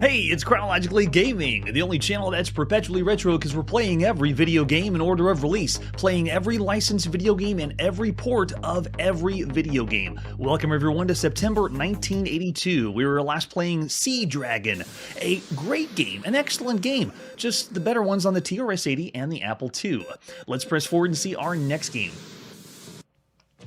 Hey, it's Chronologically Gaming, the only channel that's perpetually retro because we're playing every video game in order of release, playing every licensed video game and every port of every video game. Welcome everyone to September 1982. We were last playing Sea Dragon, a great game, an excellent game, just the better ones on the TRS-80 and the Apple II. Let's press forward and see our next game.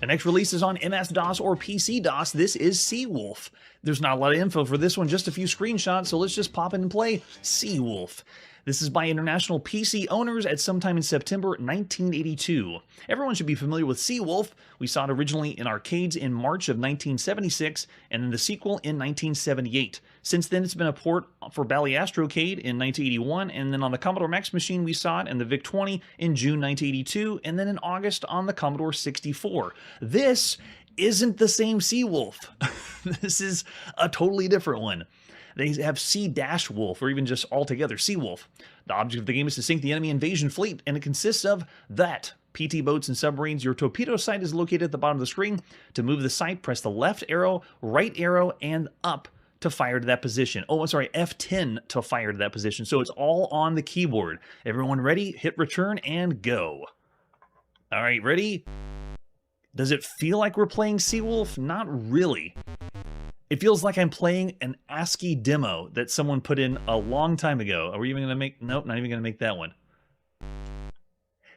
The next release is on MS-DOS or PC-DOS. This is Seawolf. There's not a lot of info for this one, just a few screenshots, so let's just pop in and play Seawolf. This is by international PC owners at sometime in September 1982. Everyone should be familiar with Seawolf. We saw it originally in arcades in March of 1976, and then the sequel in 1978. Since then, it's been a port for Ballyastroarcade in 1981, and then on the Commodore Max machine we saw it, and the VIC-20 in June 1982, and then in August on the Commodore 64. This isn't the same Seawolf. This is a totally different one. They have Sea-Wolf, or even just altogether Seawolf. The object of the game is to sink the enemy invasion fleet, and it consists of that. PT boats and submarines. Your torpedo sight is located at the bottom of the screen. To move the sight, press the left arrow, right arrow, and up to fire to that position. Oh, I'm sorry, F10 to fire to that position. So it's all on the keyboard. Everyone ready? Hit return and go. All right, ready? Does it feel like we're playing Seawolf? Not really. It feels like I'm playing an ASCII demo that someone put in a long time ago. Are we even going to make... Nope, not even going to make that one.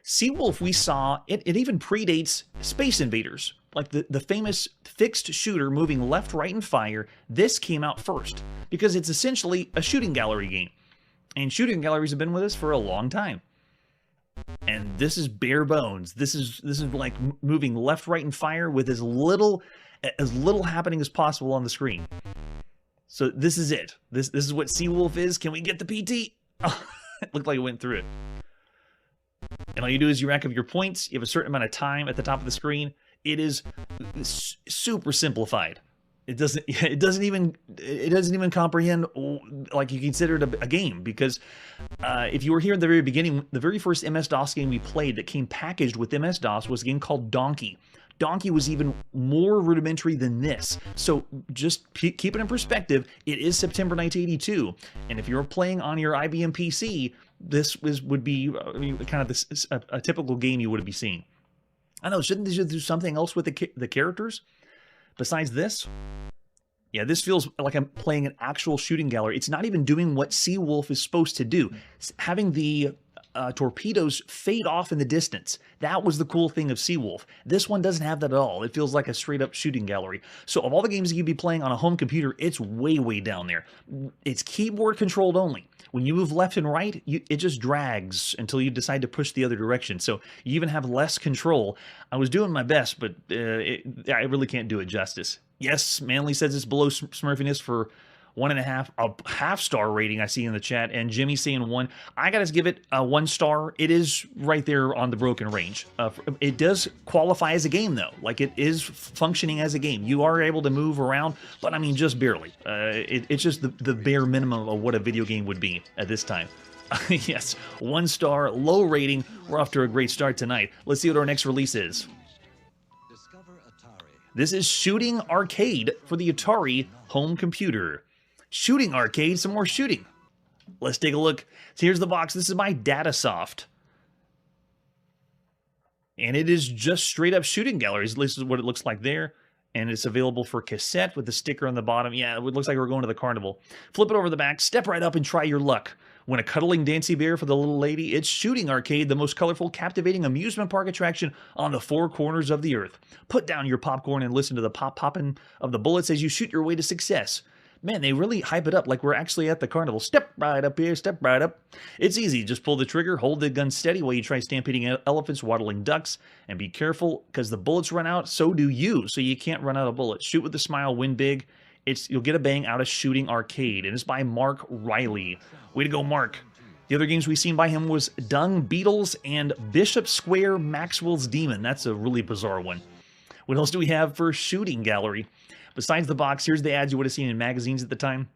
Seawolf, we saw, it even predates Space Invaders. Like the famous fixed shooter moving left, right, and fire. This came out first because it's essentially a shooting gallery game. And shooting galleries have been with us for a long time. And this is bare bones. This is like moving left, right, and fire with as little happening as possible on the screen. So this is it. This is what Seawolf is. Can we get the PT? Oh, it looked like it went through it. And all you do is you rack up your points. You have a certain amount of time at the top of the screen. It is super simplified. It doesn't even comprehend like you consider it a game, because if you were here at the very beginning, the very first MS-DOS game we played that came packaged with MS-DOS was a game called Donkey. Donkey was even more rudimentary than this. So just keep it in perspective. It is September 1982, and if you're playing on your IBM PC, this would be kind of a typical game you would be seeing. I know, shouldn't they just do something else with the characters besides this? Yeah, this feels like I'm playing an actual shooting gallery. It's not even doing what Seawolf is supposed to do. It's having the torpedoes fade off in the distance. That was the cool thing of Seawolf. This one doesn't have that at all. It feels like a straight-up shooting gallery. So of all the games you could be playing on a home computer, it's way, way down there. It's keyboard-controlled only. When you move left and right, it just drags until you decide to push the other direction. So you even have less control. I was doing my best, but I really can't do it justice. Yes, Manly says it's below Smurfiness for 1.5, a half-star rating I see in the chat, and Jimmy saying 1. I gotta give it a 1 star. It is right there on the broken range. It does qualify as a game, though. Like, it is functioning as a game. You are able to move around, but I mean, just barely. It's just the bare minimum of what a video game would be at this time. Yes, 1 star, low rating. We're off to a great start tonight. Let's see what our next release is. This is Shooting Arcade for the Atari home computer. Shooting Arcade, some more shooting. Let's take a look. So here's the box. This is by Datasoft. And it is just straight up shooting galleries. This is what it looks like there. And it's available for cassette with the sticker on the bottom. Yeah, it looks like we're going to the carnival. Flip it over the back, step right up and try your luck. When a cuddling dancy bear for the little lady, it's Shooting Arcade, the most colorful, captivating amusement park attraction on the 4 corners of the earth. Put down your popcorn and listen to the pop-popping of the bullets as you shoot your way to success. Man, they really hype it up like we're actually at the carnival. Step right up here, step right up. It's easy. Just pull the trigger, hold the gun steady while you try stampeding elephants, waddling ducks, and be careful because the bullets run out, so do you. So you can't run out of bullets. Shoot with a smile, win big. You'll get a bang out of Shooting Arcade, and it's by Mark Riley. Way to go, Mark. The other games we've seen by him was Dung Beetles and Bishop Square Maxwell's Demon. That's a really bizarre one. What else do we have for Shooting Gallery? Besides the box, here's the ads you would have seen in magazines at the time.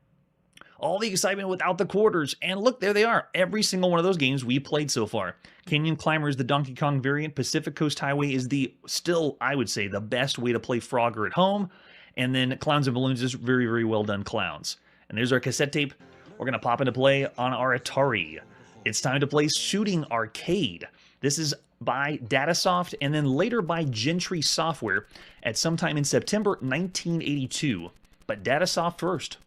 All the excitement without the quarters. And look, there they are. Every single one of those games we played so far. Canyon Climber is the Donkey Kong variant. Pacific Coast Highway is still, I would say, the best way to play Frogger at home. And then Clowns and Balloons is very, very well done clowns. And there's our cassette tape. we're going to pop into play on our Atari. It's time to play Shooting Arcade. This is by Datasoft and then later by Gentry Software at sometime in September 1982. But Datasoft first.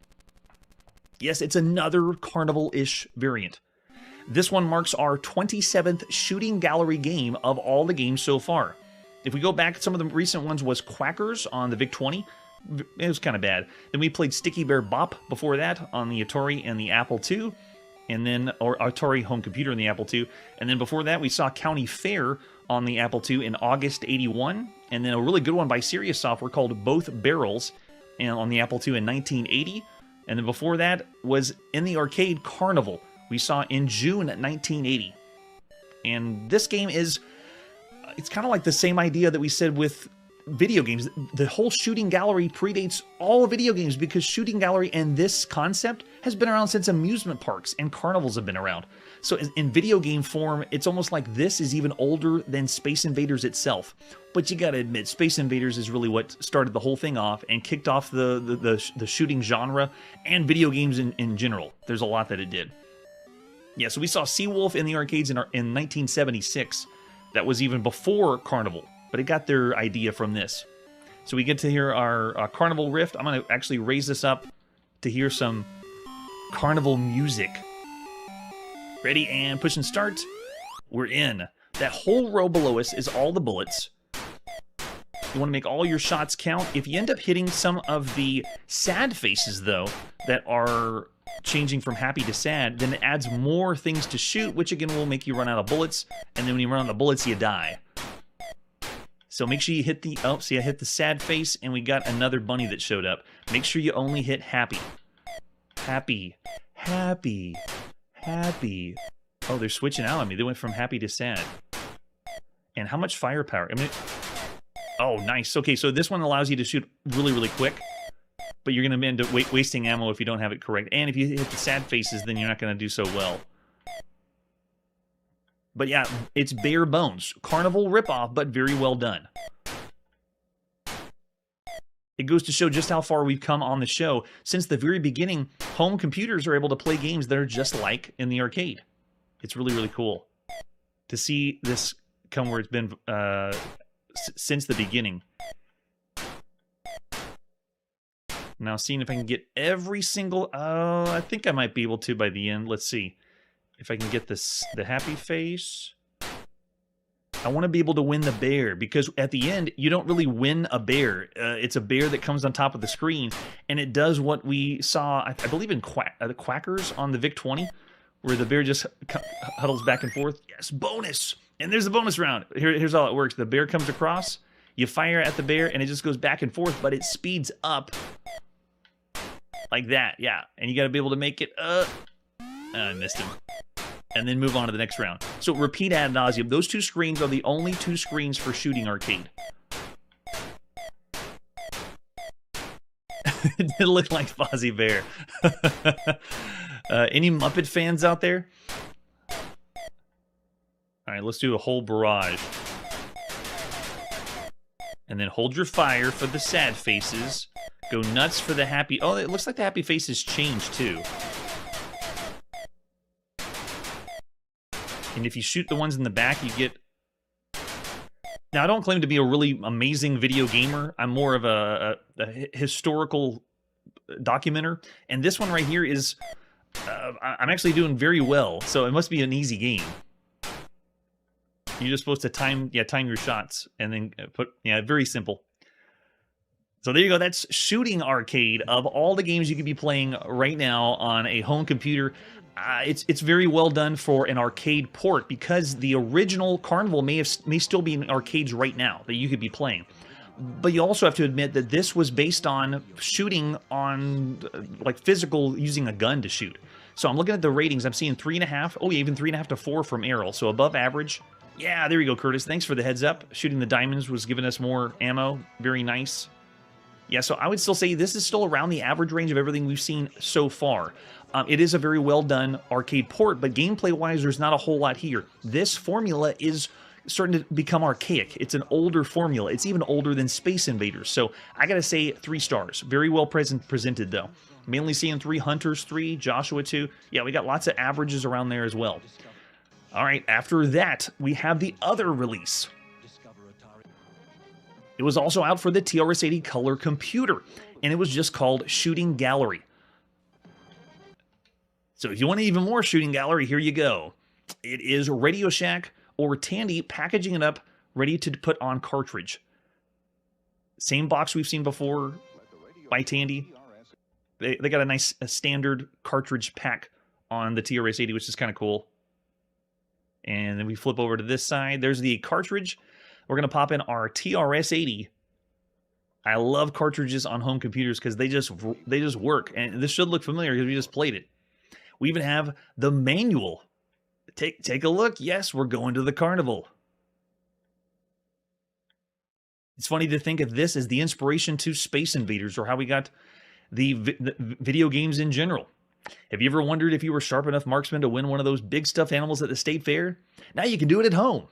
Yes, it's another Carnival-ish variant. This one marks our 27th shooting gallery game of all the games so far. If we go back, some of the recent ones was Quackers on the VIC-20. It was kind of bad. Then we played Sticky Bear Bop before that on the Atari and the Apple II. And then, or Atari home computer and the Apple II. And then before that, we saw County Fair on the Apple II in August 81. And then a really good one by Serious Software called Both Barrels on the Apple II in 1980. And then before that was in the arcade Carnival we saw in June 1980. And this game is, it's kind of like the same idea that we said with video games. The whole shooting gallery predates all video games because shooting gallery and this concept has been around since amusement parks and carnivals have been around. So in video game form, it's almost like this is even older than Space Invaders itself. But you gotta admit, Space Invaders is really what started the whole thing off and kicked off the shooting genre and video games in general. There's a lot that it did. Yeah, so we saw Seawolf in the arcades in 1976. That was even before Carnival, but it got their idea from this. So we get to hear our Carnival riff. I'm going to actually raise this up to hear some Carnival music. Ready and push and start. We're in. That whole row below us is all the bullets. You want to make all your shots count. If you end up hitting some of the sad faces, though, that are changing from happy to sad, then it adds more things to shoot, which again will make you run out of bullets, and then when you run out of bullets, you die. So make sure you hit the, oh, see I hit the sad face, and we got another bunny that showed up. Make sure you only hit happy. Happy. Happy. Happy. Oh, they're switching out on me. They went from happy to sad. And how much firepower? I mean, oh, nice. Okay, so this one allows you to shoot really, really quick. But you're going to end up wasting ammo if you don't have it correct. And if you hit the sad faces, then you're not going to do so well. But yeah, it's bare bones. Carnival ripoff, but very well done. It goes to show just how far we've come on the show. Since the very beginning, home computers are able to play games that are just like in the arcade. It's really, really cool to see this come where it's been since the beginning. Now, seeing if I can get every single... I think I might be able to by the end. Let's see. If I can get the happy face. I want to be able to win the bear, because at the end, you don't really win a bear. It's a bear that comes on top of the screen, and it does what we saw, I believe, in the Quackers on the VIC-20, where the bear just huddles back and forth. Yes, bonus! And there's the bonus round. Here's how it works. The bear comes across, you fire at the bear, and it just goes back and forth, but it speeds up. Like that, yeah. And you got to be able to make it, I missed him. And then move on to the next round. So repeat ad nauseum. Those two screens are the only two screens for shooting arcade. It did look like Fozzie Bear. Any Muppet fans out there? Alright, let's do a whole barrage. And then hold your fire for the sad faces. Go nuts for the happy... Oh, it looks like the happy faces changed, too. And if you shoot the ones in the back, you get... Now, I don't claim to be a really amazing video gamer. I'm more of a historical documenter. And this one right here is... I'm actually doing very well, so it must be an easy game. You're just supposed to time your shots, and then put... Yeah, very simple. So there you go. That's Shooting Arcade. Of all the games you could be playing right now on a home computer, it's very well done for an arcade port, because the original Carnival may still be in arcades right now that you could be playing. But you also have to admit that this was based on shooting on like physical, using a gun to shoot. So I'm looking at the ratings. I'm seeing 3.5. Oh, yeah, even 3.5 to 4 from Errol. So above average. Yeah, there you go, Curtis. Thanks for the heads up. Shooting the diamonds was giving us more ammo. Very nice. Yeah, so I would still say this is still around the average range of everything we've seen so far. It is a very well-done arcade port, but gameplay-wise, there's not a whole lot here. This formula is starting to become archaic. It's an older formula. It's even older than Space Invaders. So I gotta say 3 stars. Very well presented, though. Mainly seeing 3, Hunters 3, Joshua 2. Yeah, we got lots of averages around there as well. All right, after that, we have the other release. It was also out for the TRS-80 color computer, and it was just called Shooting Gallery. So if you want even more Shooting Gallery, here you go. It is Radio Shack or Tandy packaging it up, ready to put on cartridge. Same box we've seen before by Tandy. They got a nice standard cartridge pack on the TRS-80, which is kind of cool. And then we flip over to this side. There's the cartridge. We're going to pop in our TRS-80. I love cartridges on home computers because they just work. And this should look familiar because we just played it. We even have the manual. Take a look. Yes, we're going to the carnival. It's funny to think of this as the inspiration to Space Invaders, or how we got the video games in general. Have you ever wondered if you were sharp enough marksman to win one of those big stuffed animals at the state fair? Now you can do it at home.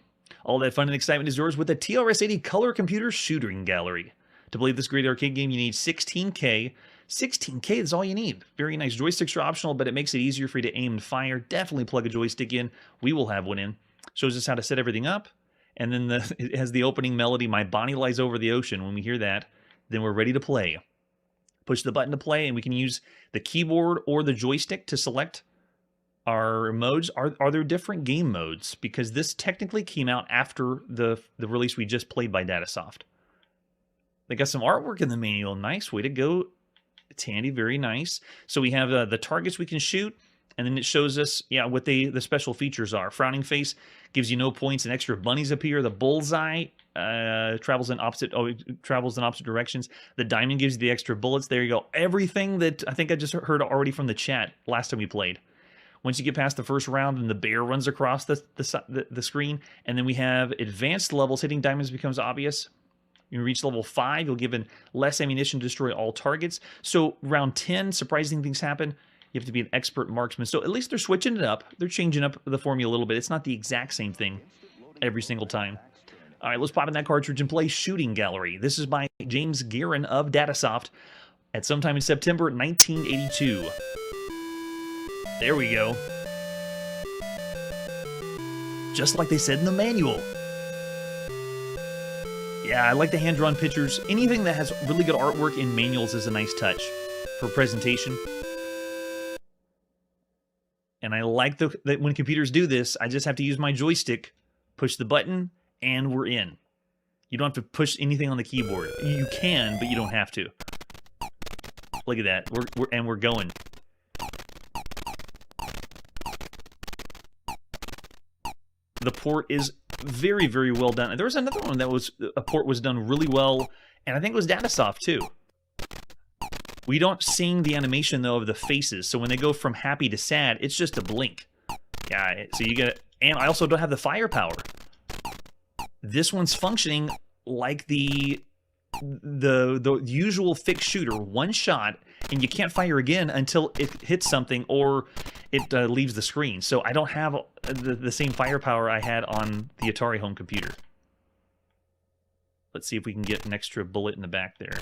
All that fun and excitement is yours with the TRS-80 Color Computer Shooting Gallery. To play this great arcade game, you need 16K. 16K is all you need. Very nice. Joysticks are optional, but it makes it easier for you to aim and fire. Definitely plug a joystick in. We will have one in. Shows us how to set everything up. And then it has the opening melody, My Bonnie Lies Over the Ocean. When we hear that, then we're ready to play. Push the button to play, and we can use the keyboard or the joystick to select our modes. Are there different game modes? Because this technically came out after the release we just played by Datasoft. They got some artwork in the manual. Nice. Way to go, Tandy. Very nice. So we have the targets we can shoot, and then it shows us, yeah, what the special features are. Frowning face gives you no points, and extra bunnies appear. The bullseye travels in opposite directions. The diamond gives you the extra bullets. There you go. Everything that I think I just heard already from the chat last time we played. Once you get past the first round, and the bear runs across the screen, and then we have advanced levels. Hitting diamonds becomes obvious. You reach level 5, you'll given less ammunition to destroy all targets. So round 10, surprising things happen. You have to be an expert marksman. So at least they're switching it up. They're changing up the formula a little bit. It's not the exact same thing every single time. All right, let's pop in that cartridge and play Shooting Gallery. This is by James Guerin of Datasoft at sometime in September 1982. There we go. Just like they said in the manual. Yeah, I like the hand-drawn pictures. Anything that has really good artwork in manuals is a nice touch for presentation. And I like that when computers do this, I just have to use my joystick, push the button, and we're in. You don't have to push anything on the keyboard. You can, but you don't have to. Look at that. We're going. The port is very, very well done. There was another one that a port was done really well, and I think it was Datasoft too. We don't sing the animation though of the faces, so when they go from happy to sad, it's just a blink. Yeah, so you get, and I also don't have the firepower. This one's functioning like the usual fixed shooter, one shot, and you can't fire again until it hits something or it leaves the screen. So I don't have the same firepower I had on the Atari home computer. Let's see if we can get an extra bullet in the back there.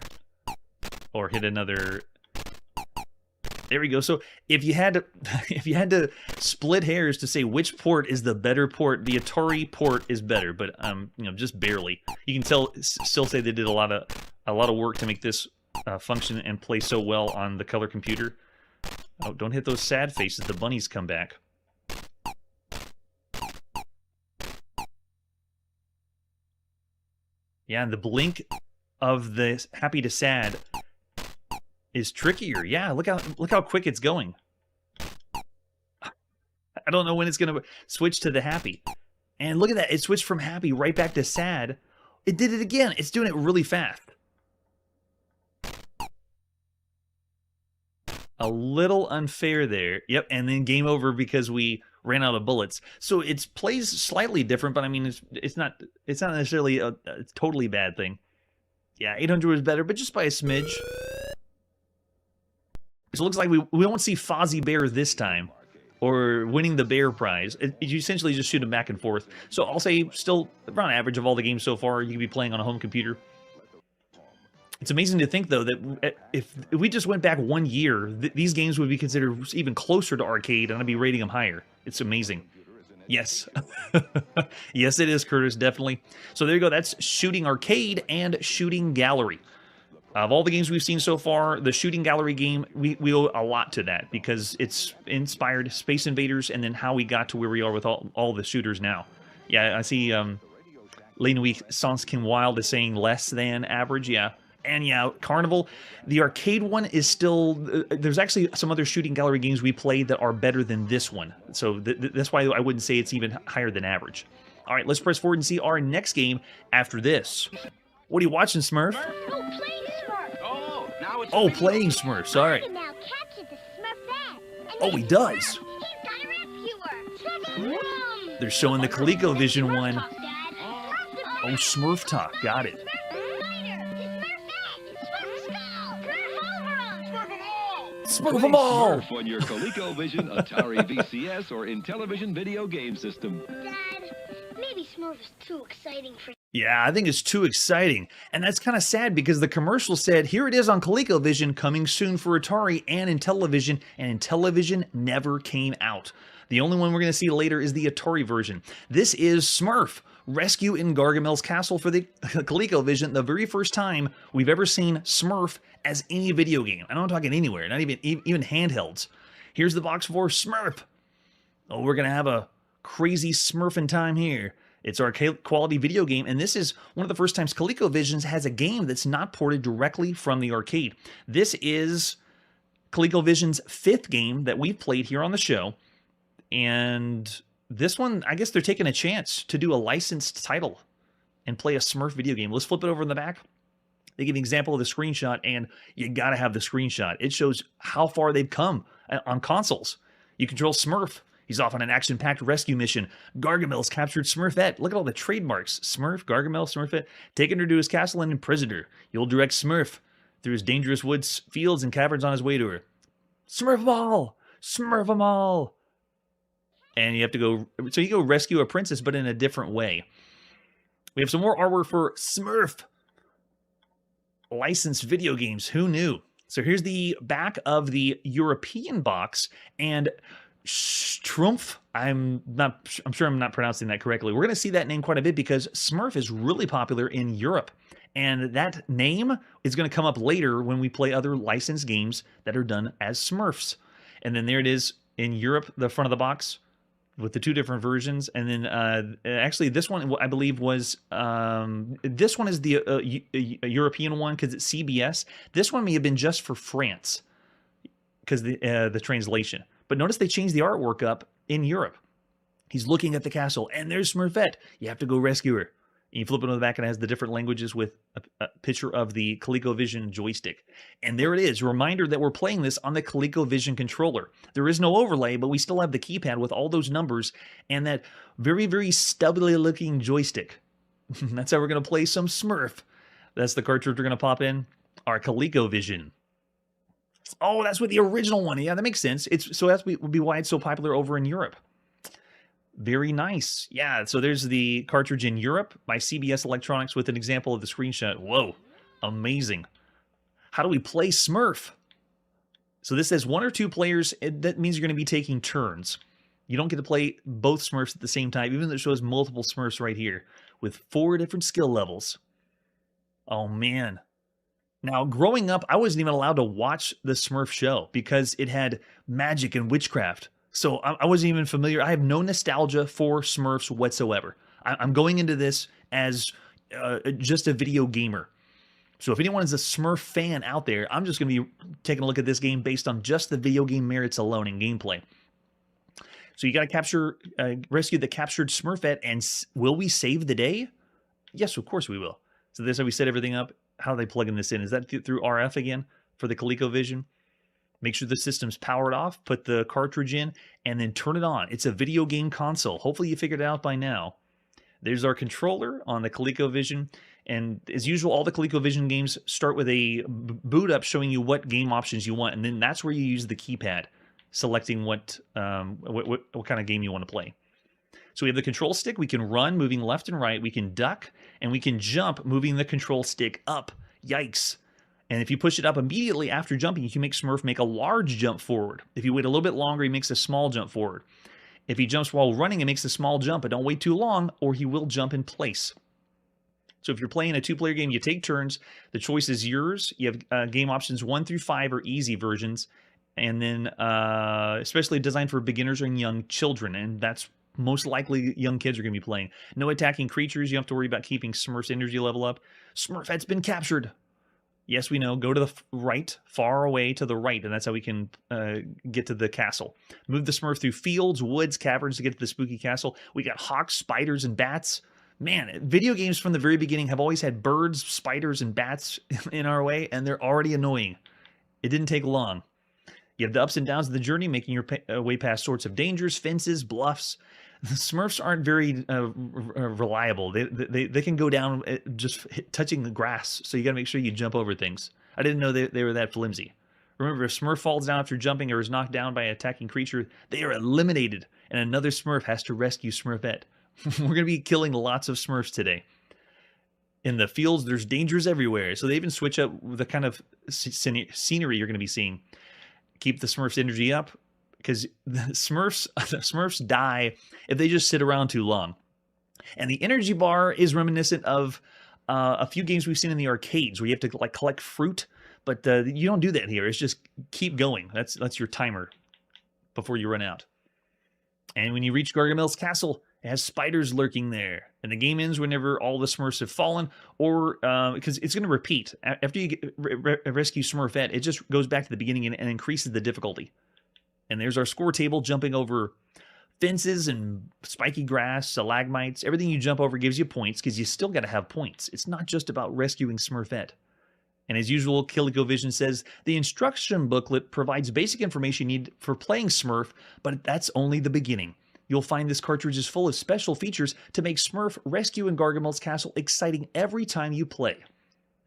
Or hit another. There we go. So if you had to split hairs to say which port is the better port, the Atari port is better, but just barely. You can still say they did a lot of work to make this function and play so well on the color computer. Oh, don't hit those sad faces. The bunnies come back. Yeah, and the blink of the happy to sad is trickier. Yeah, look how quick it's going. I don't know when it's going to switch to the happy. And look at that. It switched from happy right back to sad. It did it again. It's doing it really fast. A little unfair there. Yep, and then game over because we ran out of bullets. So it plays slightly different, but I mean, it's not necessarily a totally bad thing. Yeah, 800 was better, but just by a smidge. So it looks like we won't see Fozzie Bear this time, or winning the Bear prize. You essentially just shoot them back and forth. So I'll say still around average of all the games so far you can be playing on a home computer. It's amazing to think, though, that if we just went back 1 year, these games would be considered even closer to arcade, and I'd be rating them higher. It's amazing. Yes. Yes, it is, Curtis, definitely. So there you go. That's Shooting Arcade and Shooting Gallery. Of all the games we've seen so far, the Shooting Gallery game, we owe a lot to that because it's inspired Space Invaders and then how we got to where we are with all the shooters now. Yeah, I see Lenouille Sonskin Wild is saying less than average, yeah. And yeah, Carnival, the arcade one is still... there's actually some other Shooting Gallery games we played that are better than this one. So that's why I wouldn't say it's even higher than average. All right, let's press forward and see our next game after this. What are you watching, Smurf? Oh, playing Smurf. Oh, playing Smurf, sorry. Now catches the Smurfette. Oh, he does. He's got a rescuer. They're showing the ColecoVision one. Talk, Dad. Oh, Smurf Talk, got it. Smurf them all! Smurf on your ColecoVision, Atari VCS, or Intellivision video game system. Dad, maybe Smurf is too exciting for... Yeah, I think it's too exciting. And that's kind of sad because the commercial said, here it is on ColecoVision, coming soon for Atari and Intellivision, and Intellivision never came out. The only one we're going to see later is the Atari version. This is Smurf, Rescue in Gargamel's Castle for the ColecoVision, the very first time we've ever seen Smurf as any video game. I don't talking anywhere, not even handhelds. Here's the box for Smurf. Oh, we're going to have a crazy Smurfing time here. It's our quality video game, and this is one of the first times ColecoVision has a game that's not ported directly from the arcade. This is ColecoVision's 5th game that we've played here on the show, and this one, I guess they're taking a chance to do a licensed title and play a Smurf video game. Let's flip it over in the back. They give an example of the screenshot, and you gotta have the screenshot. It shows how far they've come on consoles. You control Smurf. He's off on an action-packed rescue mission. Gargamel's captured Smurfette. Look at all the trademarks. Smurf, Gargamel, Smurfette. Taking her to his castle and imprisoned her. You'll direct Smurf through his dangerous woods, fields, and caverns on his way to her. Smurf them all! Smurf them all! And you have to go... So you go rescue a princess, but in a different way. We have some more artwork for Smurf. Licensed video games. Who knew? So here's the back of the European box, and Strumpf, I'm sure I'm not pronouncing that correctly. We're going to see that name quite a bit because Smurf is really popular in Europe. And that name is going to come up later when we play other licensed games that are done as Smurfs. And then there it is in Europe, the front of the box with the 2 different versions. And then actually this one, I believe, was this one is the European one because it's CBS. This one may have been just for France because the translation. But notice they changed the artwork up in Europe. He's looking at the castle, and there's Smurfette. You have to go rescue her. And you flip it on the back, and it has the different languages with a picture of the ColecoVision joystick. And there it is, a reminder that we're playing this on the ColecoVision controller. There is no overlay, but we still have the keypad with all those numbers and that very, very stubbly-looking joystick. That's how we're going to play some Smurf. That's the cartridge we're going to pop in. Our ColecoVision. Oh, that's with the original one. Yeah, that makes sense. So that's would be why it's so popular over in Europe. Very nice. Yeah, so there's the cartridge in Europe by CBS Electronics with an example of the screenshot. Whoa, amazing. How do we play Smurf? So this says 1 or 2 players. That means you're going to be taking turns. You don't get to play both Smurfs at the same time, even though it shows multiple Smurfs right here with 4 different skill levels. Oh, man. Now, growing up, I wasn't even allowed to watch the Smurf show because it had magic and witchcraft. So I wasn't even familiar. I have no nostalgia for Smurfs whatsoever. I'm going into this as just a video gamer. So if anyone is a Smurf fan out there, I'm just going to be taking a look at this game based on just the video game merits alone in gameplay. So you got to rescue the captured Smurfette, and will we save the day? Yes, of course we will. So this is how we set everything up. How are they plugging this in? Is that through RF again for the ColecoVision? Make sure the system's powered off, put the cartridge in, and then turn it on. It's a video game console. Hopefully you figured it out by now. There's our controller on the ColecoVision. And as usual, all the ColecoVision games start with a boot up showing you what game options you want. And then that's where you use the keypad, selecting what kind of game you want to play. So we have the control stick. We can run, moving left and right. We can duck, and we can jump, moving the control stick up. Yikes. And if you push it up immediately after jumping, you can make Smurf make a large jump forward. If you wait a little bit longer, he makes a small jump forward. If he jumps while running, it makes a small jump, but don't wait too long or he will jump in place. So if you're playing a two-player game, you take turns. The choice is yours. You have game options 1 through 5 are easy versions, and then especially designed for beginners and young children, and that's most likely young kids are going to be playing. No attacking creatures. You don't have to worry about keeping Smurf's energy level up. Smurfette's been captured. Yes, we know. Go to the right, far away to the right, and that's how we can get to the castle. Move the Smurf through fields, woods, caverns to get to the spooky castle. We got hawks, spiders, and bats. Man, video games from the very beginning have always had birds, spiders, and bats in our way, and they're already annoying. It didn't take long. You have the ups and downs of the journey, making your way past sorts of dangers, fences, bluffs. The Smurfs aren't very reliable. They can go down just touching the grass, so you got to make sure you jump over things. I didn't know they were that flimsy. Remember, if Smurf falls down after jumping or is knocked down by an attacking creature, they are eliminated, and another Smurf has to rescue Smurfette. We're going to be killing lots of Smurfs today. In the fields, there's dangers everywhere, so they even switch up the kind of scenery you're going to be seeing. Keep the Smurfs' energy up, because the Smurfs die if they just sit around too long. And the energy bar is reminiscent of a few games we've seen in the arcades where you have to like collect fruit, but you don't do that here. It's just keep going. That's your timer before you run out. And when you reach Gargamel's castle, it has spiders lurking there. And the game ends whenever all the Smurfs have fallen, or because it's going to repeat. After you rescue Smurfette, it just goes back to the beginning and increases the difficulty. And there's our score table, jumping over fences and spiky grass, stalagmites. Everything you jump over gives you points, because you still got to have points. It's not just about rescuing Smurfette. And as usual, ColecoVision says, the instruction booklet provides basic information you need for playing Smurf, but that's only the beginning. You'll find this cartridge is full of special features to make Smurf rescue in Gargamel's castle exciting every time you play.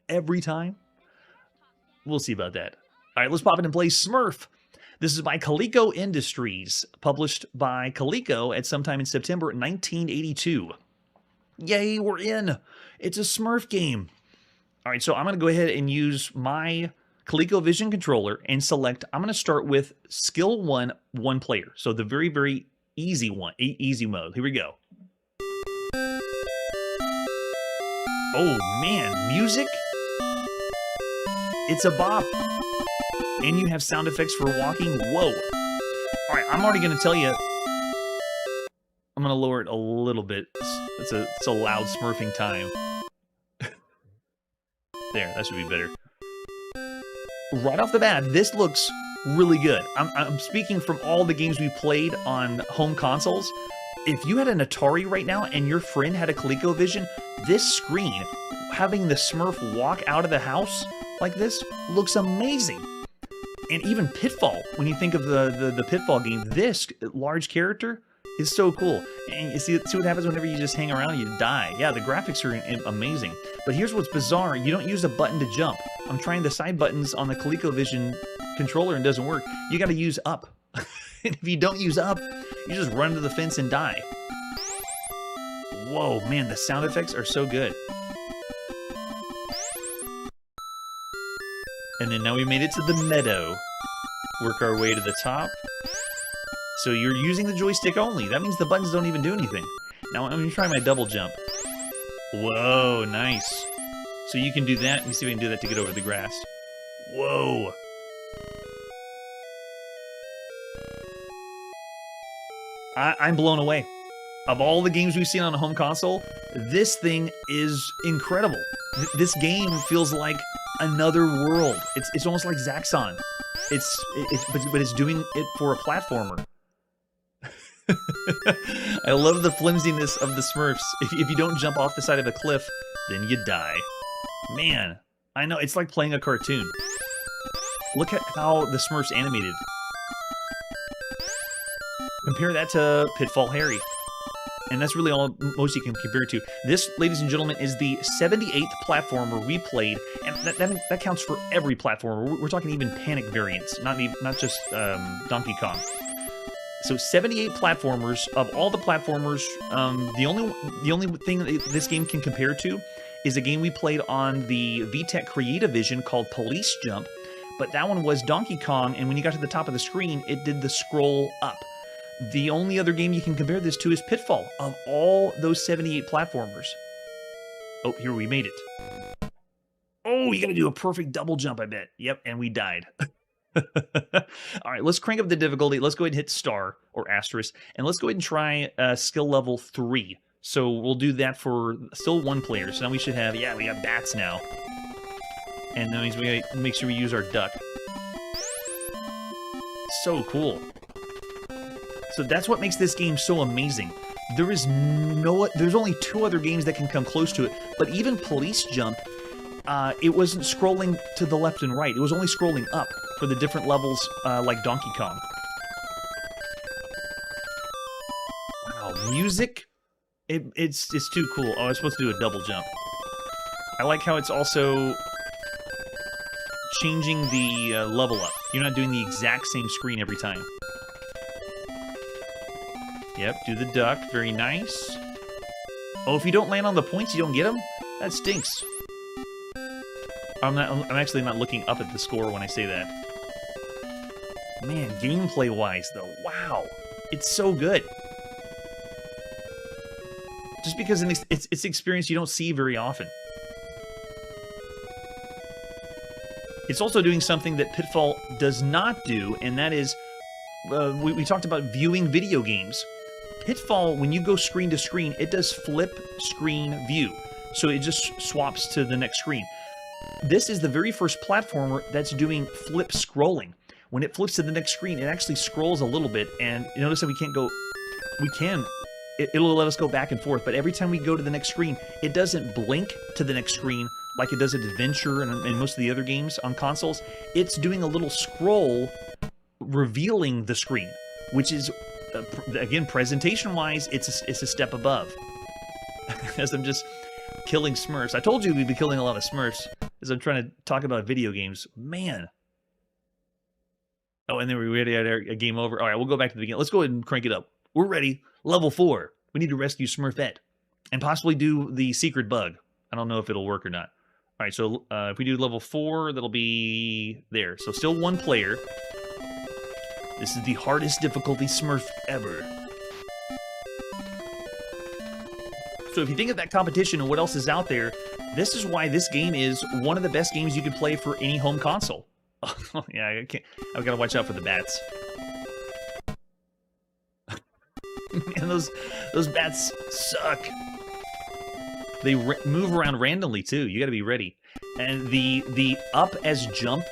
Every time? We'll see about that. All right, let's pop in and play Smurf. This is by Coleco Industries, published by Coleco at sometime in September 1982. Yay, we're in! It's a Smurf game. All right, so I'm going to go ahead and use my ColecoVision controller and select, I'm going to start with Skill 1, 1 player. So the very, very easy one, easy mode. Here we go. Oh man, music? It's a bop. And you have sound effects for walking. Whoa. All right, I'm already going to tell you. I'm going to lower it a little bit. It's a loud smurfing time. There, that should be better. Right off the bat, this looks really good. I'm speaking from all the games we played on home consoles. If you had an Atari right now and your friend had a ColecoVision, this screen, having the Smurf walk out of the house like this, looks amazing. And even Pitfall, when you think of the Pitfall game, this large character is so cool. And you see what happens whenever you just hang around, you die. Yeah, the graphics are amazing. But here's what's bizarre. You don't use a button to jump. I'm trying the side buttons on the ColecoVision controller and it doesn't work. You got to use up. And if you don't use up, you just run to the fence and die. Whoa, man, the sound effects are so good. And then now we made it to the meadow. Work our way to the top. So you're using the joystick only. That means the buttons don't even do anything. Now I'm going to try my double jump. Whoa, nice. So you can do that. Let me see if I can do that to get over the grass. Whoa. I'm blown away. Of all the games we've seen on a home console, this thing is incredible. This game feels like another world. It's almost like Zaxxon. But it's doing it for a platformer. I love the flimsiness of the Smurfs. If you don't jump off the side of a cliff, then you die. Man, I know, it's like playing a cartoon. Look at how the Smurfs animated. Compare that to Pitfall Harry. And that's really all most you can compare it to. This, ladies and gentlemen, is the 78th platformer we played, and that counts for every platformer. We're talking even Panic variants, not just Donkey Kong. So 78 platformers. Of all the platformers, the only thing that this game can compare to is a game we played on the VTech Creativision called Police Jump, but that one was Donkey Kong, and when you got to the top of the screen, it did the scroll up. The only other game you can compare this to is Pitfall, of all those 78 platformers. Oh, here we made it. Oh, you gotta do a perfect double jump, I bet. Yep, and we died. All right, let's crank up the difficulty. Let's go ahead and hit star or asterisk, and let's go ahead and try skill level 3. So we'll do that for still 1 player. So now we should have, yeah, we got bats now. And that means we gotta make sure we use our duck. So cool. So that's what makes this game so amazing. There's only 2 other games that can come close to it, but even Police Jump, it wasn't scrolling to the left and right. It was only scrolling up for the different levels like Donkey Kong. Wow, music, it's too cool. Oh, I was supposed to do a double jump. I like how it's also changing the level up. You're not doing the exact same screen every time. Yep, do the duck. Very nice. Oh, if you don't land on the points, you don't get them? That stinks. I'm actually not looking up at the score when I say that. Man, gameplay-wise, though, wow. It's so good. Just because it's experience you don't see very often. It's also doing something that Pitfall does not do, and that is, we talked about viewing video games. Pitfall, when you go screen to screen, it does flip screen view. So it just swaps to the next screen. This is the very first platformer that's doing flip scrolling. When it flips to the next screen, it actually scrolls a little bit, and you notice that we can't go... We can. It'll let us go back and forth, but every time we go to the next screen, it doesn't blink to the next screen like it does at Adventure and most of the other games on consoles. It's doing a little scroll revealing the screen, which is... again, presentation-wise, it's a step above. As I'm just killing Smurfs. I told you we'd be killing a lot of Smurfs as I'm trying to talk about video games. Man. Oh, and then we already had a game over. All right, we'll go back to the beginning. Let's go ahead and crank it up. We're ready. Level 4. We need to rescue Smurfette. And possibly do the secret bug. I don't know if it'll work or not. All right, so if we do level 4, that'll be there. So still 1 player. This is the hardest difficulty Smurf ever. So if you think of that competition and what else is out there, this is why this game is one of the best games you could play for any home console. Yeah, I've got to watch out for the bats. Man, those bats suck. They move around randomly too. You got to be ready. And the up as jump,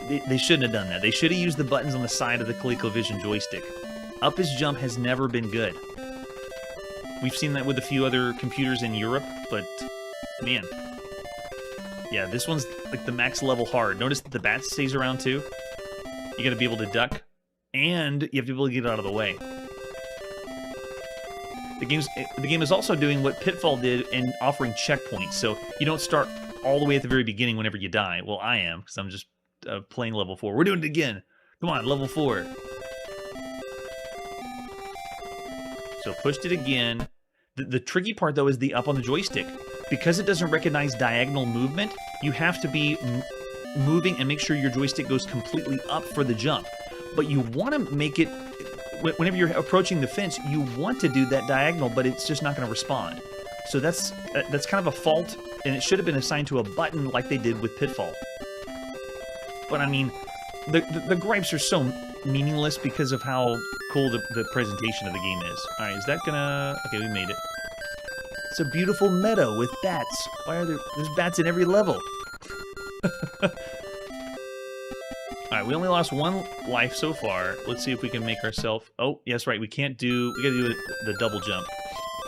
they shouldn't have done that. They should have used the buttons on the side of the ColecoVision joystick. Up as jump has never been good. We've seen that with a few other computers in Europe, but man. Yeah, this one's like the max level hard. Notice that the bat stays around too. You gotta be able to duck, and you have to be able to get out of the way. The game is also doing what Pitfall did in offering checkpoints, so you don't start all the way at the very beginning whenever you die. Well, I am, because I'm just playing level 4. We're doing it again. Come on, level 4. So pushed it again. The tricky part, though, is the up on the joystick. Because it doesn't recognize diagonal movement, you have to be moving and make sure your joystick goes completely up for the jump. But you want to make it, whenever you're approaching the fence, you want to do that diagonal, but it's just not going to respond. So that's kind of a fault, and it should have been assigned to a button like they did with Pitfall. But I mean, the gripes are so meaningless because of how cool the presentation of the game is. Alright, is that gonna... Okay, we made it. It's a beautiful meadow with bats. Why are there's bats in every level? Alright, we only lost 1 life so far. Let's see if we can make ourselves... Oh, yes, right, we gotta do the double jump.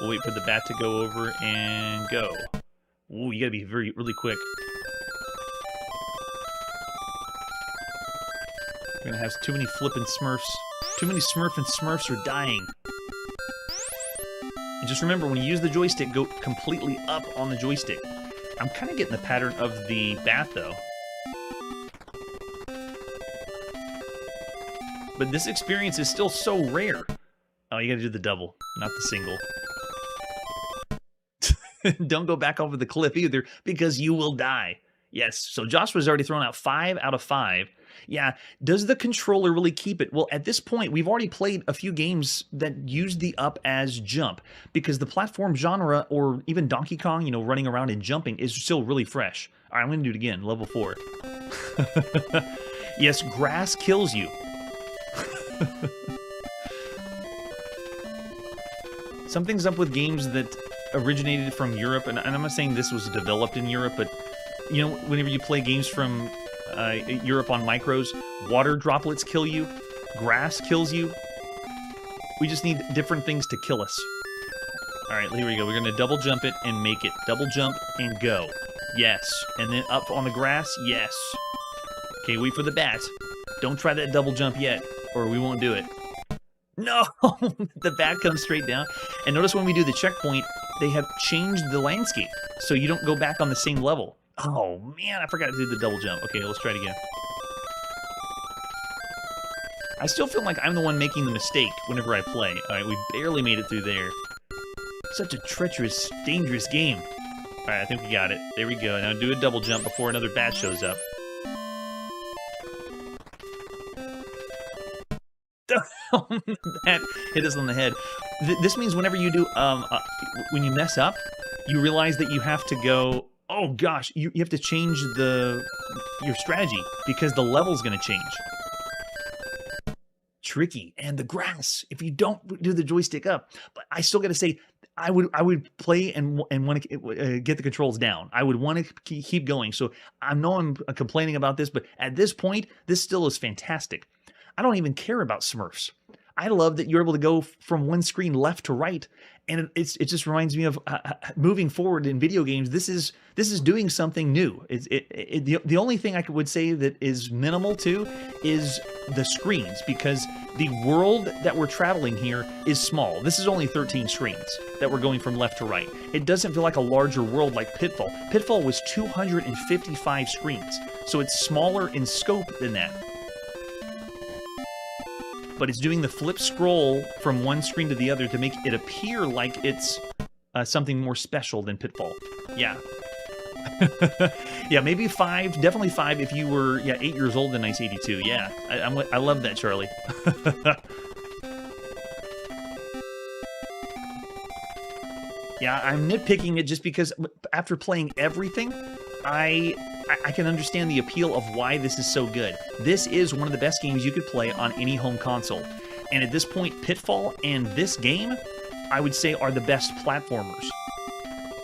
We'll wait for the bat to go over and go. Ooh, you gotta be really quick. We're gonna have too many flippin' Smurfs. Too many Smurfing Smurfs are dying. And just remember, when you use the joystick, go completely up on the joystick. I'm kind of getting the pattern of the bat, though. But this experience is still so rare. Oh, you gotta do the double, not the single. Don't go back over the cliff either, because you will die. Yes, so Joshua's already thrown out 5 out of 5. Yeah, does the controller really keep it? Well, at this point, we've already played a few games that use the up as jump, because the platform genre, or even Donkey Kong, running around and jumping, is still really fresh. All right, I'm going to do it again, level 4. Yes, grass kills you. Something's up with games that originated from Europe, and I'm not saying this was developed in Europe, but whenever you play games from Europe on micros, water droplets kill you, grass kills you. We just need different things to kill us. All right, here we go. We're going to double jump it and make it. Double jump and go. Yes. And then up on the grass. Yes. Okay, wait for the bat. Don't try that double jump yet, or we won't do it. No! The bat comes straight down. And notice when we do the checkpoint, they have changed the landscape, so you don't go back on the same level. Oh, man, I forgot to do the double jump. Okay, let's try it again. I still feel like I'm the one making the mistake whenever I play. All right, we barely made it through there. Such a treacherous, dangerous game. All right, I think we got it. There we go. Now do a double jump before another bat shows up. That hit us on the head. This means whenever you do, when you mess up, you realize that you have to go, oh gosh, you have to change your strategy, because the level's going to change. Tricky. And the grass, if you don't do the joystick up. But I still got to say, I would play and want to get the controls down. I would want to keep going. So I know I'm complaining about this, but at this point, this still is fantastic. I don't even care about Smurfs. I love that you're able to go from one screen left to right, and it just reminds me of moving forward in video games. This is doing something new. The only thing I would say that is minimal too is the screens, because the world that we're traveling here is small. This is only 13 screens that we're going from left to right. It doesn't feel like a larger world like Pitfall. Pitfall was 255 screens, so it's smaller in scope than that. But it's doing the flip scroll from one screen to the other to make it appear like it's something more special than Pitfall. Yeah. Yeah, maybe 5, definitely 5 if you were 8 years old in 1982. Yeah, I love that, Charlie. Yeah, I'm nitpicking it just because after playing everything, I can understand the appeal of why this is so good. This is one of the best games you could play on any home console. And at this point, Pitfall and this game, I would say, are the best platformers.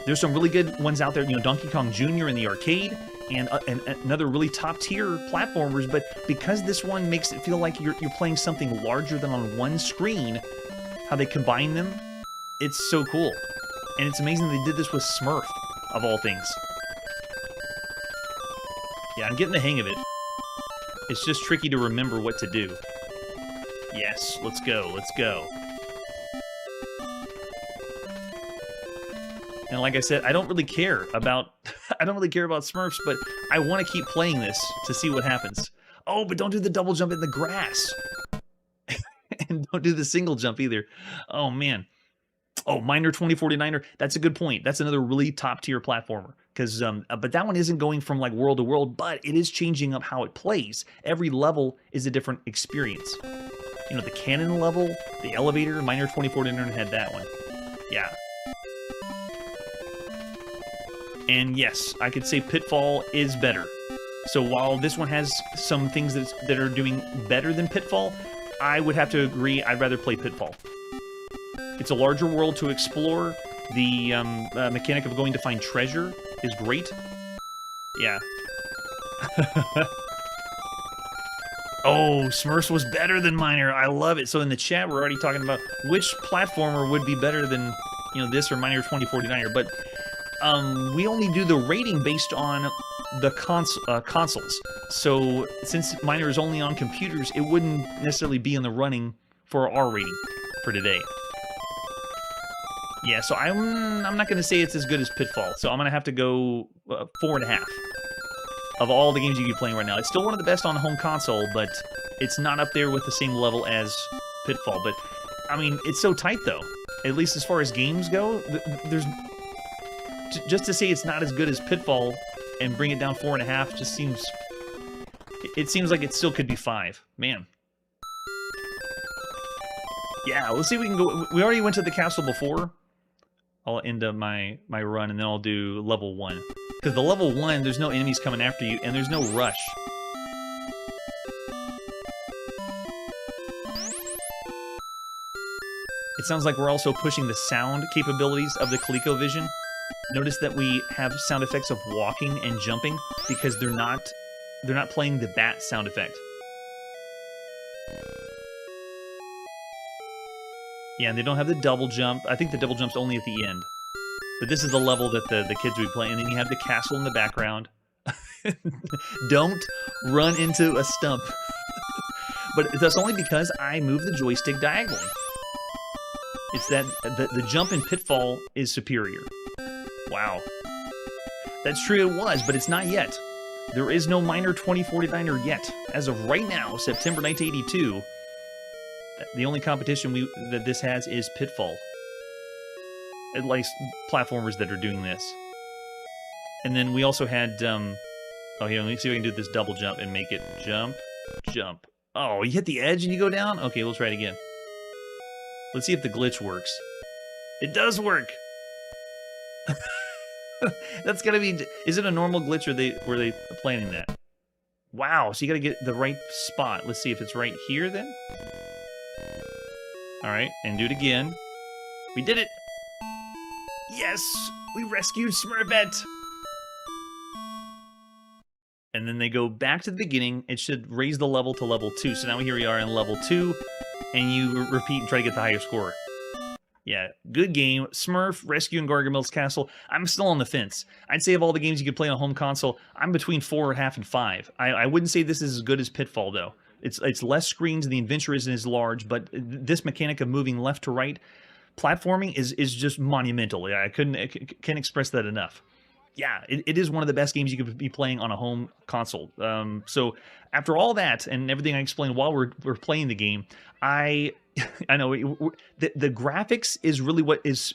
There's some really good ones out there, Donkey Kong Jr. in the arcade, and another really top-tier platformers, but because this one makes it feel like you're playing something larger than on one screen, how they combine them, it's so cool. And it's amazing they did this with Smurf, of all things. Yeah, I'm getting the hang of it. It's just tricky to remember what to do. Yes, let's go, let's go. And like I said, I don't really care about Smurfs, but I want to keep playing this to see what happens. Oh, but don't do the double jump in the grass. And don't do the single jump either. Oh man. Oh, Miner 2049er, that's a good point. That's another really top-tier platformer. Because, but that one isn't going from like world to world, but it is changing up how it plays. Every level is a different experience. The cannon level, the elevator, Miner 2049er had that one. Yeah. And yes, I could say Pitfall is better. So while this one has some things that are doing better than Pitfall, I would have to agree I'd rather play Pitfall. It's a larger world to explore. The mechanic of going to find treasure is great. Yeah. Oh, Smurfs was better than Miner. I love it. So in the chat, we're already talking about which platformer would be better than, this or Miner 2049er. But we only do the rating based on the consoles. So since Miner is only on computers, it wouldn't necessarily be in the running for our rating for today. Yeah, so I'm not going to say it's as good as Pitfall, so I'm going to have to go 4.5 of all the games you can be playing right now. It's still one of the best on home console, but it's not up there with the same level as Pitfall. But, I mean, it's so tight, though. At least as far as games go, just to say it's not as good as Pitfall and bring it down 4.5 just seems... It seems like it still could be 5. Man. Yeah, let's see if we can go... We already went to the castle before. I'll end up my run, and then I'll do level 1. Because the level 1, there's no enemies coming after you, and there's no rush. It sounds like we're also pushing the sound capabilities of the ColecoVision. Notice that we have sound effects of walking and jumping because they're not playing the bat sound effect. Yeah, and they don't have the double jump. I think the double jump's only at the end. But this is the level that the kids will be playing. And then you have the castle in the background. Don't run into a stump. But that's only because I move the joystick diagonally. It's that the jump in Pitfall is superior. Wow. That's true, it was, but it's not yet. There is no minor 2049er yet. As of right now, September 1982, the only competition that this has is Pitfall. At least platformers that are doing this. And then we also had, oh, here, let me see if I can do this double jump and make it jump, jump. Oh, you hit the edge and you go down? Okay, we'll try it again. Let's see if the glitch works. It does work! That's gotta be... Is it a normal glitch or were they planning that? Wow, so you gotta get the right spot. Let's see if it's right here then. Alright, and do it again. We did it! Yes! We rescued Smurfette! And then they go back to the beginning. It should raise the level to level 2. So now here we are in level 2. And you repeat and try to get the higher score. Yeah, good game. Smurf, Rescue, and Gargamel's Castle. I'm still on the fence. I'd say of all the games you could play on a home console, I'm between 4.5 and 5. I wouldn't say this is as good as Pitfall, though. It's less screens, and the adventure isn't as large, but this mechanic of moving left to right, platforming is just monumental. I can't express that enough. Yeah, it is one of the best games you could be playing on a home console. So after all that and everything I explained while we're playing the game, I know the graphics is really what is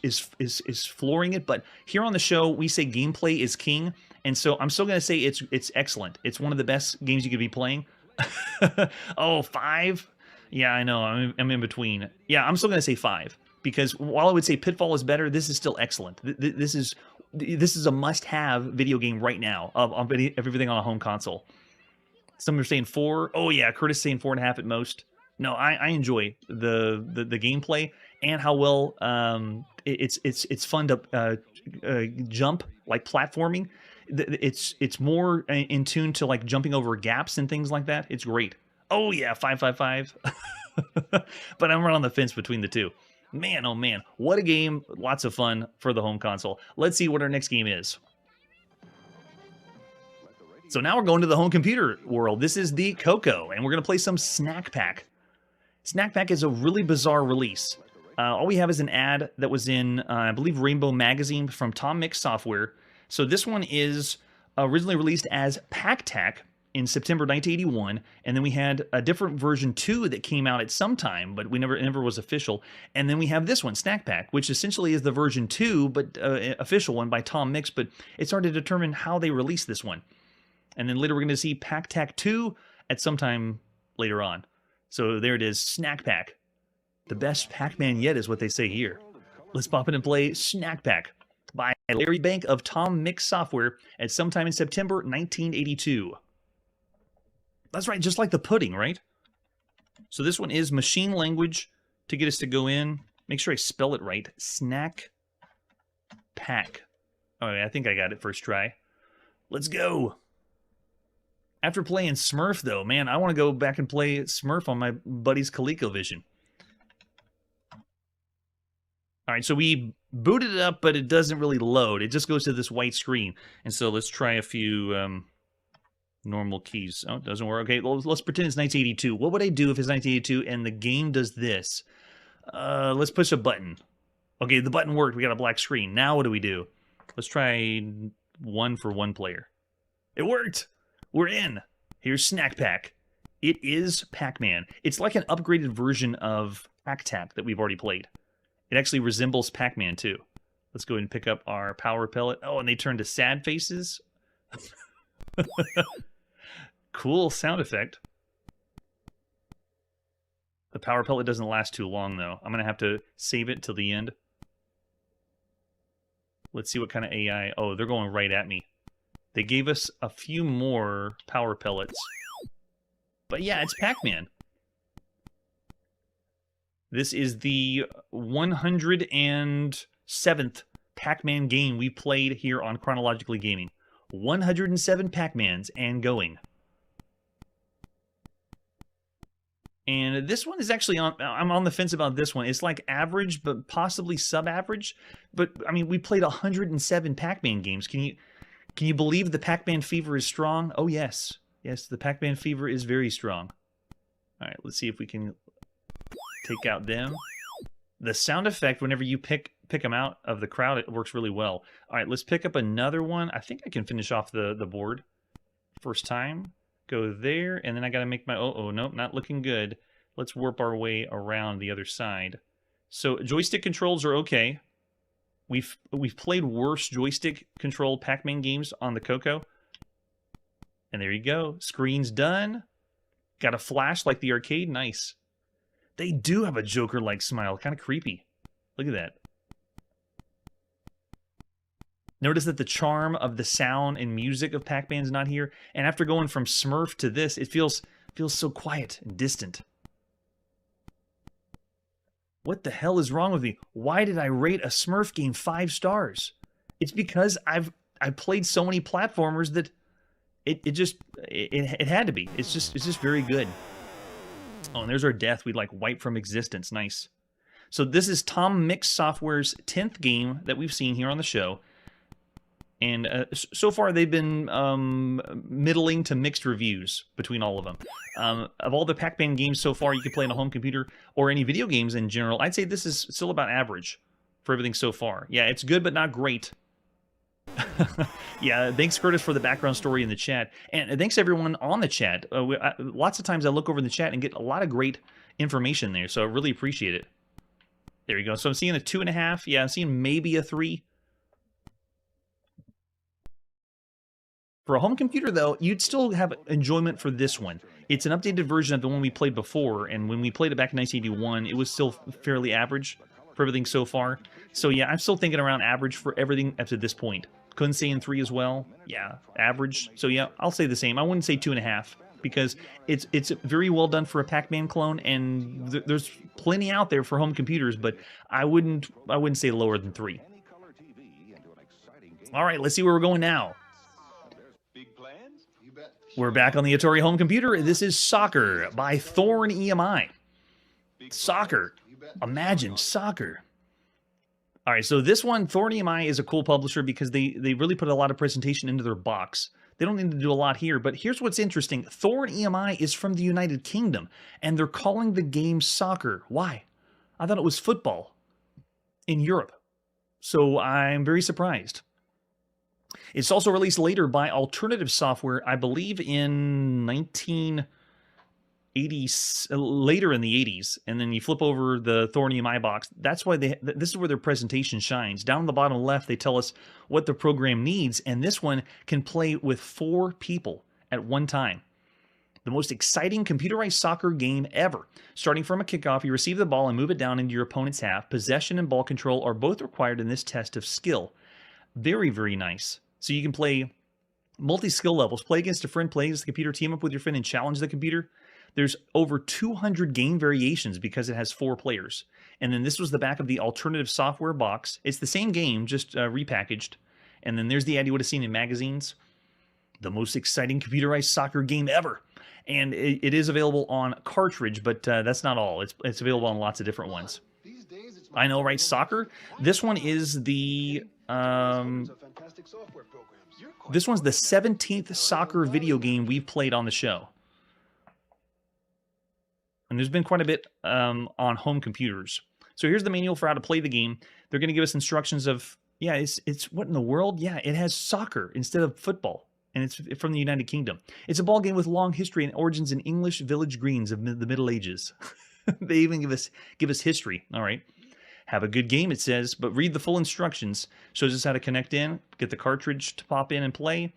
flooring it. But here on the show, we say gameplay is king, and so I'm still gonna say it's excellent. It's one of the best games you could be playing. Oh, 5? Yeah, I know. I'm in between. Yeah, I'm still gonna say 5 because while I would say Pitfall is better, this is still excellent. This is a must-have video game right now of everything on a home console. Some are saying 4. Oh yeah, Curtis saying 4.5 at most. No, I enjoy the gameplay and how well it's fun to jump, like platforming. It's more in tune to like jumping over gaps and things like that. It's great. Oh yeah, 555. But I'm right on the fence between the two. Man, oh man, what a game. Lots of fun for the home console. Let's see what our next game is. So now we're going to the home computer world. This is the Coco, and we're going to play some Snack Pack. Snack Pack is a really bizarre release. All we have is an ad that was in, I believe, Rainbow Magazine from Tom Mix Software. So this one is originally released as Pack-Tack in September 1981, and then we had a different version 2 that came out at some time, but it never was official. And then we have this one, Snack Pack, which essentially is the version 2, but official one by Tom Mix, but it's hard to determine how they released this one. And then later we're going to see Pack-Tack 2 at some time later on. So there it is, Snack Pack. The best Pac-Man yet is what they say here. Let's pop in and play Snack Pack by Larry Bank of Tom Mix Software at sometime in September 1982. That's right, just like the pudding, right? So this one is machine language to get us to go in. Make sure I spell it right. Snack Pack. Oh, yeah, I think I got it first try. Let's go. After playing Smurf, though, man, I want to go back and play Smurf on my buddy's ColecoVision. All right, so we booted it up, but it doesn't really load. It just goes to this white screen. And so let's try a few normal keys. Oh, it doesn't work. Okay, well, let's pretend it's 1982. What would I do if it's 1982 and the game does this? Let's push a button. Okay, the button worked. We got a black screen. Now what do we do? Let's try 1 for 1 player. It worked! We're in. Here's Snack Pack. It is Pac-Man. It's like an upgraded version of Pac-Tac that we've already played. It actually resembles Pac-Man, too. Let's go ahead and pick up our power pellet. Oh, and they turn to sad faces. Cool sound effect. The power pellet doesn't last too long, though. I'm going to have to save it till the end. Let's see what kind of AI... Oh, they're going right at me. They gave us a few more power pellets. But yeah, it's Pac-Man. This is the 107th Pac-Man game we played here on Chronologically Gaming. 107 Pac-Mans and going. And this one is actually I'm on the fence about this one. It's like average, but possibly sub-average. But, I mean, we played 107 Pac-Man games. Can you believe the Pac-Man fever is strong? Oh, yes. Yes, the Pac-Man fever is very strong. All right, let's see if we can take out them. The sound effect, whenever you pick them out of the crowd, it works really well. All right, let's pick up another one. I think I can finish off the board first time. Go there, and then I got to make my... Oh, nope, not looking good. Let's warp our way around the other side. So joystick controls are okay. We've played worse joystick-controlled Pac-Man games on the Coco. And there you go. Screen's done. Got a flash like the arcade. Nice. They do have a Joker-like smile. Kind of creepy. Look at that. Notice that the charm of the sound and music of Pac-Man's not here. And after going from Smurf to this, it feels so quiet and distant. What the hell is wrong with me? Why did I rate a Smurf game 5 stars? It's because I've played so many platformers that it had to be. It's just very good. Oh, and there's our death. We like wipe from existence. Nice. So this is Tom Mix Software's 10th game that we've seen here on the show. And so far, they've been middling to mixed reviews between all of them. Of all the Pac-Man games so far you can play on a home computer or any video games in general, I'd say this is still about average for everything so far. Yeah, it's good, but not great. Yeah, thanks, Curtis, for the background story in the chat. And thanks, everyone on the chat. Lots of times I look over in the chat and get a lot of great information there, so I really appreciate it. There you go. So I'm seeing a 2.5. Yeah, I'm seeing maybe a 3. For a home computer, though, you'd still have enjoyment for this one. It's an updated version of the one we played before, and when we played it back in 1981, it was still fairly average for everything so far. So yeah, I'm still thinking around average for everything up to this point. Couldn't say in 3 as well. Yeah, average. So yeah, I'll say the same. I wouldn't say 2.5, because it's very well done for a Pac-Man clone, and there's plenty out there for home computers, but I wouldn't say lower than 3. All right, let's see where we're going now. We're back on the Atari home computer. This is Soccer by Thorn EMI. Soccer. Imagine soccer. All right, so this one, Thorn EMI, is a cool publisher because they really put a lot of presentation into their box. They don't need to do a lot here, but here's what's interesting. Thorn EMI is from the United Kingdom, and they're calling the game soccer. Why? I thought it was football in Europe. So I'm very surprised. It's also released later by Alternative Software, I believe in 1980s, later in the 80s. And then you flip over the Thorn EMI box. That's why this is where their presentation shines. Down on the bottom left, they tell us what the program needs, and this one can play with 4 people at one time. The most exciting computerized soccer game ever. Starting from a kickoff, you receive the ball and move it down into your opponent's half. Possession and ball control are both required in this test of skill. Very, very nice. So you can play multi-skill levels, play against a friend, play against the computer, team up with your friend, and challenge the computer. There's over 200 game variations because it has 4 players. And then this was the back of the Alternative Software box. It's the same game, just repackaged. And then there's the ad you would have seen in magazines. The most exciting computerized soccer game ever. And it is available on cartridge, but that's not all. It's available on lots of different ones. I know, right? Soccer. This one is the... this one's the 17th soccer video game we've played on the show. And there's been quite a bit on home computers. So here's the manual for how to play the game. They're going to give us instructions of, yeah, it's what in the world? Yeah, it has soccer instead of football. And it's from the United Kingdom. It's a ball game with long history and origins in English village greens of the Middle Ages. They even give us history. All right. Have a good game, it says, but read the full instructions. Shows us how to connect in, get the cartridge to pop in and play.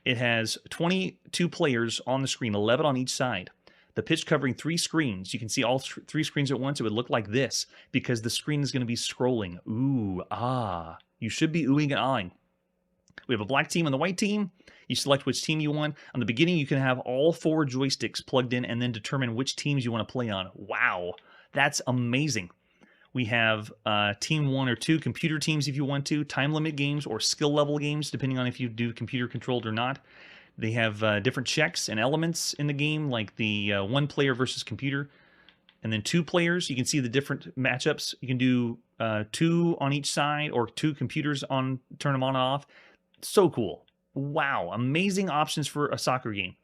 It has 22 players on the screen, 11 on each side. The pitch covering 3 screens. You can see all 3 screens at once. It would look like this because the screen is going to be scrolling. Ooh, ah. You should be oohing and ahhing. We have a black team and the white team. You select which team you want. On the beginning, you can have all 4 joysticks plugged in and then determine which teams you want to play on. Wow, that's amazing. We have team 1 or 2 computer teams if you want to, time limit games or skill level games, depending on if you do computer controlled or not. They have different checks and elements in the game, like the 1 player versus computer. And then 2 players, you can see the different matchups. You can do 2 on each side or 2 computers on, turn them on and off. So cool. Wow, amazing options for a soccer game.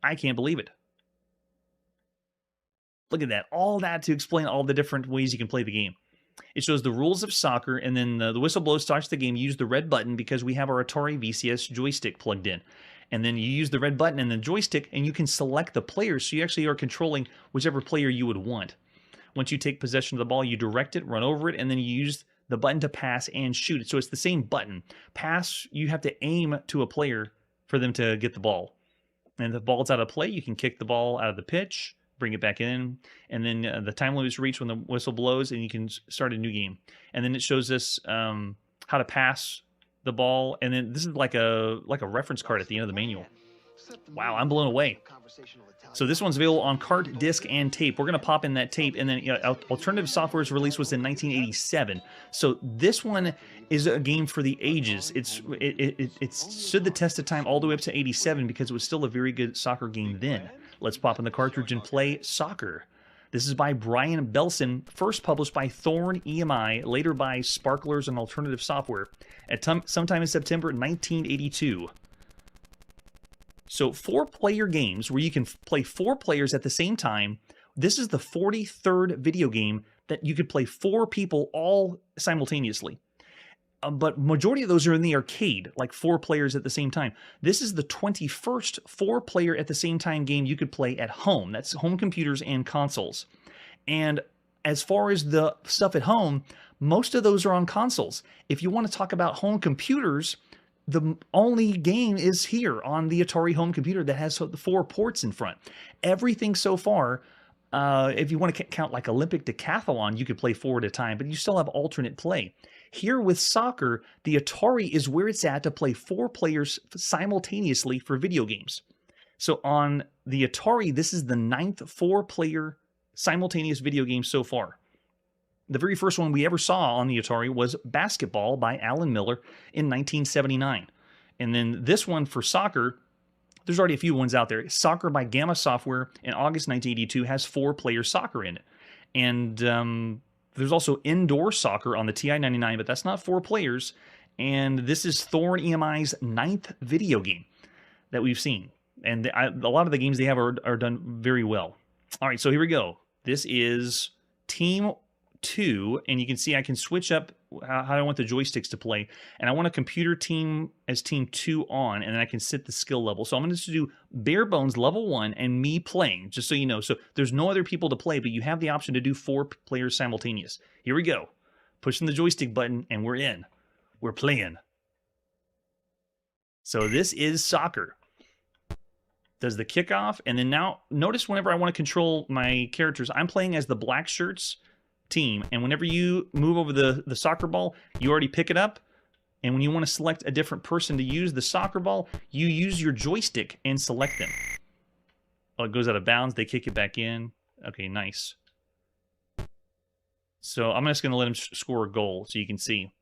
I can't believe it. Look at that. All that to explain all the different ways you can play the game. It shows the rules of soccer, and then the whistle blows, starts the game. You use the red button because we have our Atari VCS joystick plugged in. And then you use the red button and the joystick, and you can select the players. So you actually are controlling whichever player you would want. Once you take possession of the ball, you direct it, run over it, and then you use the button to pass and shoot it. So it's the same button. Pass, you have to aim to a player for them to get the ball. And if the ball's out of play, you can kick the ball out of the pitch, bring it back in, and then the time limit is reached when the whistle blows, and you can start a new game. And then it shows us how to pass the ball, and then this is like a reference card at the end of the manual. Wow, I'm blown away. So this one's available on cart, disc, and tape. We're going to pop in that tape, and then Alternative Software's release was in 1987. So this one is a game for the ages. It stood the test of time all the way up to 87 because it was still a very good soccer game then. Let's pop in the cartridge and play Soccer. This is by Brian Belson, first published by Thorn EMI, later by Sparklers and Alternative Software, at sometime in September 1982. So 4-player games where you can play 4 players at the same time. This is the 43rd video game that you could play 4 people all simultaneously. But majority of those are in the arcade, like 4 players at the same time. This is the 21st 4-player at the same time game you could play at home. That's home computers and consoles. And as far as the stuff at home, most of those are on consoles. If you want to talk about home computers, the only game is here on the Atari home computer that has the 4 ports in front. Everything so far, if you want to count like Olympic decathlon, you could play 4 at a time, but you still have alternate play. Here with soccer, the Atari is where it's at to play 4 players simultaneously for video games. So on the Atari, this is the 9th 4-player simultaneous video game so far. The very first one we ever saw on the Atari was Basketball by Alan Miller in 1979. And then this one for soccer, there's already a few ones out there. Soccer by Gamma Software in August 1982 has 4-player soccer in it. And there's also Indoor Soccer on the TI-99, but that's not 4 players. And this is Thorn EMI's 9th video game that we've seen. And a lot of the games they have are done very well. All right, so here we go. This is Team 2, and you can see I can switch up how I want the joysticks to play, and I want a computer team as Team 2 on, and then I can set the skill level. So I'm going to just do bare bones level 1 and me playing, just so you know. So there's no other people to play, but you have the option to do 4 players simultaneous. Here we go. Pushing the joystick button, and we're in. We're playing. So this is soccer. Does the kickoff, and then now notice whenever I want to control my characters, I'm playing as the black shirts team, and whenever you move over the soccer ball, you already pick it up, and when you want to select a different person to use the soccer ball, you use your joystick and select them. Oh, it goes out of bounds, they kick it back in. Okay, nice. So I'm just going to let them score a goal so you can see.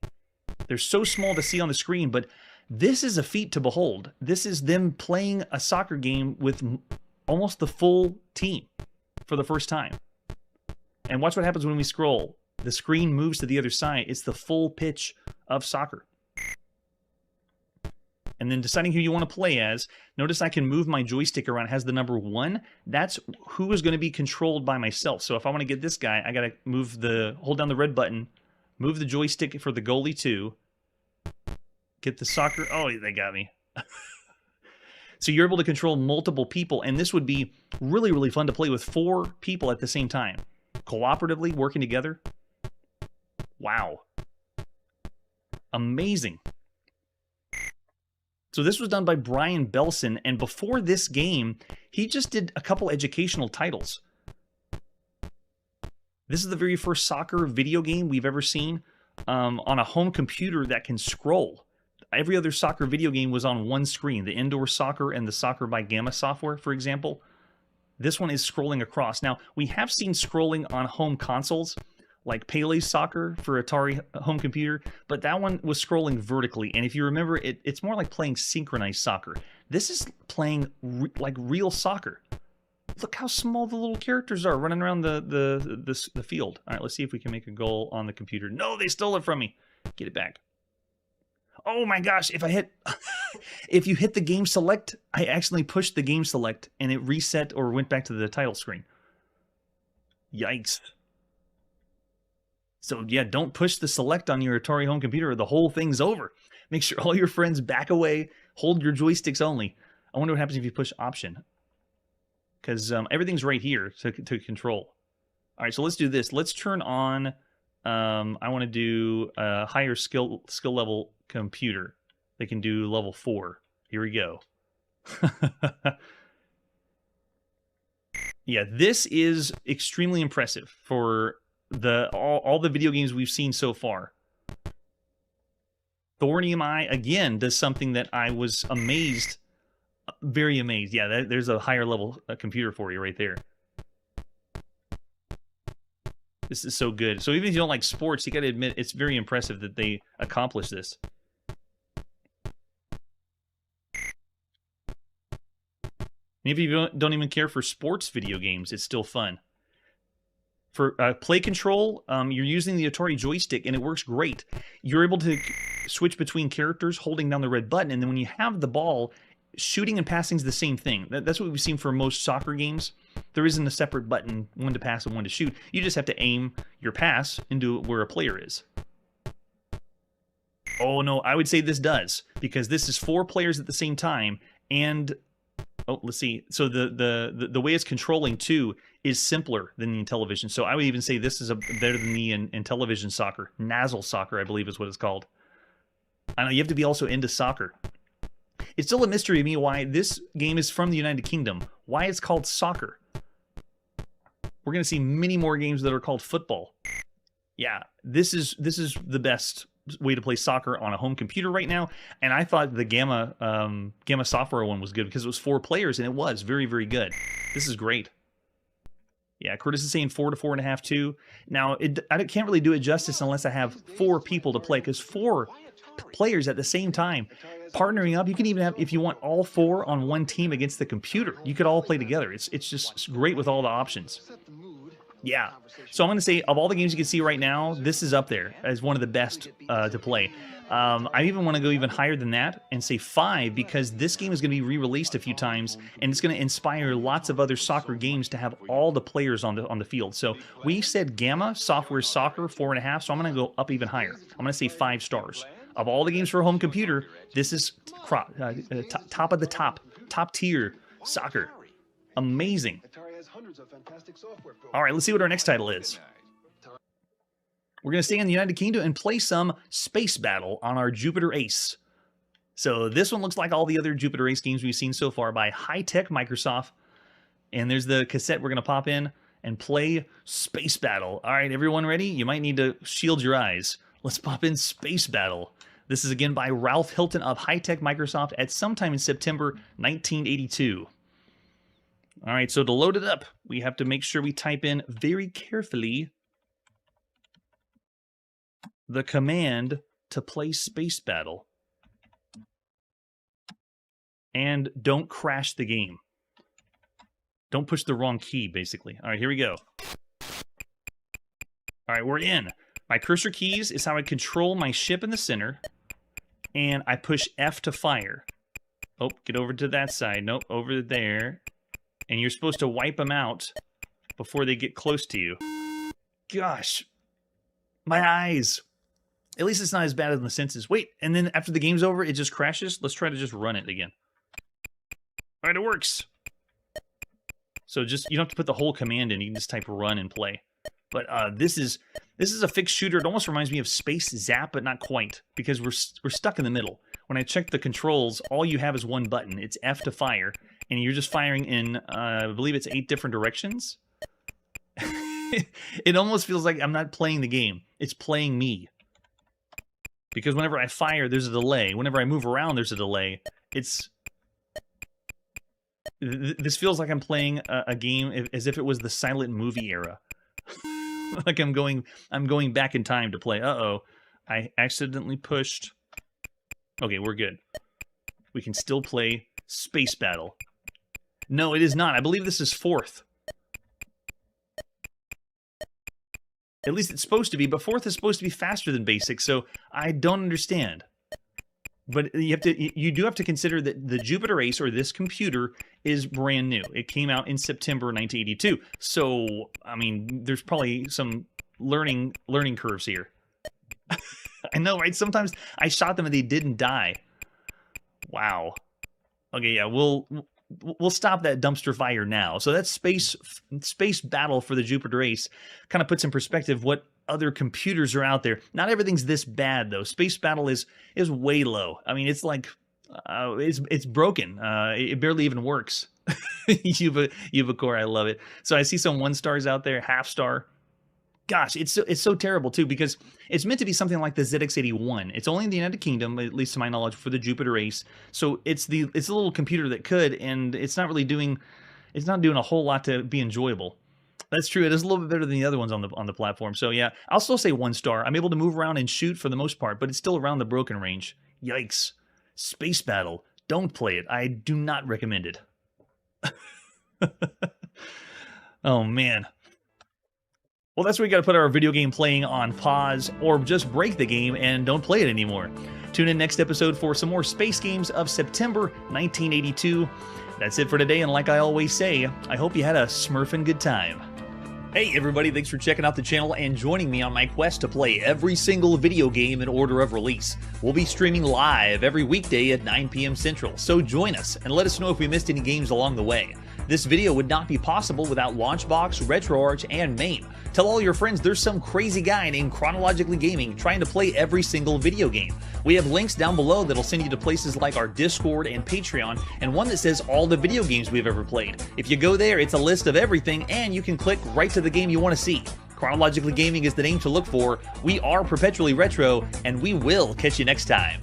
They're so small to see on the screen, but this is a feat to behold. This is them playing a soccer game with almost the full team for the first time. And watch what happens when we scroll. The screen moves to the other side. It's the full pitch of soccer. And then deciding who you want to play as. Notice I can move my joystick around. It has the number 1. That's who is going to be controlled by myself. So if I want to get this guy, I got to hold down the red button, move the joystick for the goalie too. Get the soccer. Oh, they got me. So you're able to control multiple people. And this would be really, really fun to play with 4 people at the same time. Cooperatively working together. Wow. Amazing. So this was done by Brian Belson, and before this game, he just did a couple educational titles. This is the very first soccer video game we've ever seen on a home computer that can scroll. Every other soccer video game was on one screen, the Indoor Soccer and the Soccer by Gamma software, for example. This one is scrolling across. Now, we have seen scrolling on home consoles, like Pele's Soccer for Atari home computer, but that one was scrolling vertically. And if you remember, it's more like playing synchronized soccer. This is playing like real soccer. Look how small the little characters are running around the field. All right, let's see if we can make a goal on the computer. No, they stole it from me. Get it back. Oh my gosh, if I hit... if you hit the game select, I accidentally pushed the game select and it reset or went back to the title screen. Yikes. So yeah, don't push the select on your Atari home computer or the whole thing's over. Make sure all your friends back away, hold your joysticks only. I wonder what happens if you push option. Because everything's right here to control. All right, so let's do this. Let's turn on... I want to do a higher skill level computer. They can do level 4. Here we go. Yeah, this is extremely impressive for all the video games we've seen so far. Thornium Eye, again, does something that I was amazed, very amazed. Yeah, there's a higher level computer for you right there. This is so good. So even if you don't like sports, you got to admit it's very impressive that they accomplished this. And if you don't even care for sports video games, it's still fun. For play control, you're using the Atari joystick, and it works great. You're able to switch between characters holding down the red button, and then when you have the ball, shooting and passing is the same thing. That's what we've seen for most soccer games. There isn't a separate button, one to pass and one to shoot. You just have to aim your pass into where a player is. Oh no, I would say this does, because this is 4 players at the same time, and oh, let's see. So the way it's controlling too is simpler than the Intellivision. So I would even say this is better than the Intellivision soccer. Nazzle soccer, I believe, is what it's called. I know you have to be also into soccer. It's still a mystery to me why this game is from the United Kingdom. Why it's called soccer. We're going to see many more games that are called football. Yeah, this is the best way to play soccer on a home computer right now. And I thought the Gamma software one was good because it was 4 players, and it was very, very good. This is great. Yeah, Curtis is saying 4 to 4.5 too. Now, I can't really do it justice unless I have 4 people to play, because 4 players at the same time partnering up. You can even have, if you want, all 4 on one team against the computer. You could all play together. It's just great with all the options. Yeah. So I'm going to say, of all the games you can see right now, this is up there as one of the best to play. I even want to go even higher than that and say 5, because this game is going to be re-released a few times, and it's going to inspire lots of other soccer games to have all the players on the field. So we said Gamma Software Soccer 4.5, so I'm going to go up even higher. I'm going to say 5 stars. Of all the games for a home computer, this is top of the top tier soccer. Amazing. All right, let's see what our next title is. We're going to stay in the United Kingdom and play some Space Battle on our Jupiter Ace. So this one looks like all the other Jupiter Ace games we've seen so far by high-tech Microsoft. And there's the cassette we're going to pop in and play Space Battle. All right, everyone ready? You might need to shield your eyes. Let's pop in Space Battle. This is again by Ralph Hilton of high-tech Microsoft at sometime in September 1982. All right, so to load it up, we have to make sure we type in very carefully the command to play Space Battle. And don't crash the game. Don't push the wrong key, basically. All right, here we go. All right, we're in. My cursor keys is how I control my ship in the center. And I push F to fire. Oh, get over to that side. Nope, over there. And you're supposed to wipe them out before they get close to you. Gosh. My eyes. At least it's not as bad as the senses. Wait, and then after the game's over, it just crashes? Let's try to just run it again. All right, it works. So just, you don't have to put the whole command in. You can just type run and play. But this is This is a fixed shooter. It almost reminds me of Space Zap, but not quite, because we're stuck in the middle. When I check the controls, all you have is one button. It's F to fire, and you're just firing in, I believe it's 8 different directions. It almost feels like I'm not playing the game. It's playing me. Because whenever I fire, there's a delay. Whenever I move around, there's a delay. This feels like I'm playing a game as if it was the silent movie era. Like I'm going back in time to play. Uh-oh. I accidentally pushed. Okay, we're good. We can still play Space Battle. No, it is not. I believe this is 4th. At least it's supposed to be, but 4th is supposed to be faster than basic, so I don't understand. But you do have to consider that the Jupiter Ace, or this computer, is brand new. It came out in September 1982. So, I mean, there's probably some learning curves here. I know, right? Sometimes I shot them and they didn't die. Wow. Okay, yeah, we'll stop that dumpster fire now. So that's space battle for the Jupiter Ace. Kind of puts in perspective what other computers are out there. Not everything's this bad though. Space battle is way low. I mean, it's like it's broken. It barely even works. Yuba Core, I love it. So I see some 1 stars out there, half star. Gosh, it's so terrible too, because it's meant to be something like the ZX81. It's only in the United Kingdom, at least to my knowledge, for the Jupiter Ace. So it's a little computer that could, and it's not doing a whole lot to be enjoyable. That's true. It is a little bit better than the other ones on the platform. So yeah, I'll still say 1 star. I'm able to move around and shoot for the most part, but it's still around the broken range. Yikes. Space Battle. Don't play it. I do not recommend it. Oh man. Well, that's where we got to put our video game playing on pause, or just break the game and don't play it anymore. Tune in next episode for some more space games of September 1982. That's it for today, and like I always say, I hope you had a smurfing good time. Hey everybody, thanks for checking out the channel and joining me on my quest to play every single video game in order of release. We'll be streaming live every weekday at 9 p.m. Central, so join us and let us know if we missed any games along the way. This video would not be possible without Launchbox, RetroArch, and MAME. Tell all your friends there's some crazy guy named Chronologically Gaming trying to play every single video game. We have links down below that'll send you to places like our Discord and Patreon, and one that says all the video games we've ever played. If you go there, it's a list of everything, and you can click right to the game you want to see. Chronologically Gaming is the name to look for. We are perpetually retro, and we will catch you next time.